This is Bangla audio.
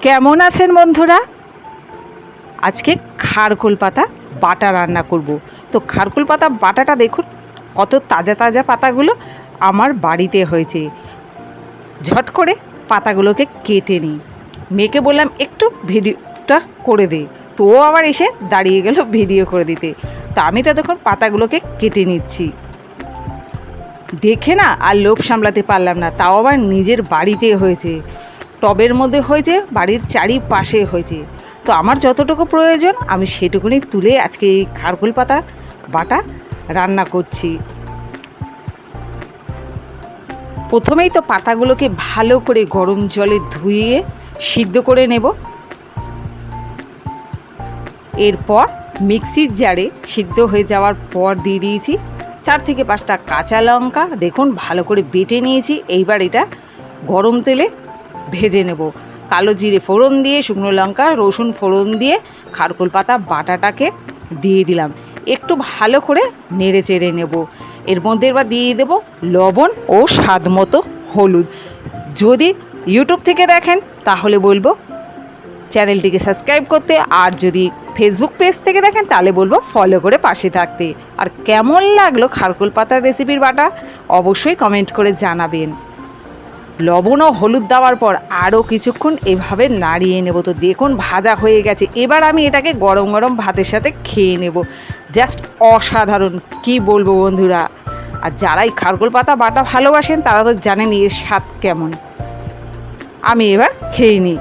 কেমন আছেন বন্ধুরা? আজকে খারকোল পাতা বাটা রান্না করব। তো খারকোল পাতা বাটাটা দেখুন কত তাজা তাজা পাতাগুলো আমার বাড়িতে হয়েছে। ঝট করে পাতাগুলোকে কেটে নিই। মেয়েকে বললাম একটু ভিডিওটা করে দে, তো ও আবার এসে দাঁড়িয়ে গেল ভিডিও করে দিতে। তো আমি ততক্ষণ পাতাগুলোকে কেটে নিচ্ছি। দেখে না আর লোভ সামলাতে পারলাম না, তাও আবার নিজের বাড়িতে হয়েছে, টবের মধ্যে হয়েছে, বাড়ির চারিপাশে হয়েছে। তো আমার যতটুকু প্রয়োজন আমি সেটুকুনি তুলে আজকে এই খারকোল পাতা বাটা রান্না করছি। প্রথমেই তো পাতাগুলোকে ভালো করে গরম জলে ধুয়ে সিদ্ধ করে নেব। এরপর মিক্সির জারে সিদ্ধ হয়ে যাওয়ার পর দিয়ে দিয়েছি 4 থেকে 5টা কাঁচা লঙ্কা। দেখুন ভালো করে বেটে নিয়েছি। এইবার এটা গরম তেলে ভেজে নেব। কালো জিরে ফোড়ন দিয়ে, শুকনো লঙ্কা রসুন ফোড়ন দিয়ে খারকোল পাতা বাটাটাকে দিয়ে দিলাম। একটু ভালো করে নেড়ে চেড়ে নেব। এর মধ্যে এবার দিয়ে দেব লবণ ও স্বাদ মতো হলুদ। যদি ইউটিউব থেকে দেখেন তাহলে বলবো চ্যানেলটিকে সাবস্ক্রাইব করতে, আর যদি ফেসবুক পেজ থেকে দেখেন তাহলে বলবো ফলো করে পাশে থাকতে। আর কেমন লাগলো খারকোল পাতার রেসিপির বাটা অবশ্যই কমেন্ট করে জানাবেন। লবণ ও হলুদ দেওয়ার পর আরও কিছুক্ষণ এভাবে নাড়িয়ে নেব। তো দেখুন ভাজা হয়ে গেছে। এবার আমি এটাকে গরম গরম ভাতের সাথে খেয়ে নেব। জাস্ট অসাধারণ, কি বলবো বন্ধুরা। আর যারাই খারকোল পাতা বাটা ভালোবাসেন তারা তো জানেন এর স্বাদ কেমন। আমি এবার খেয়ে নিই।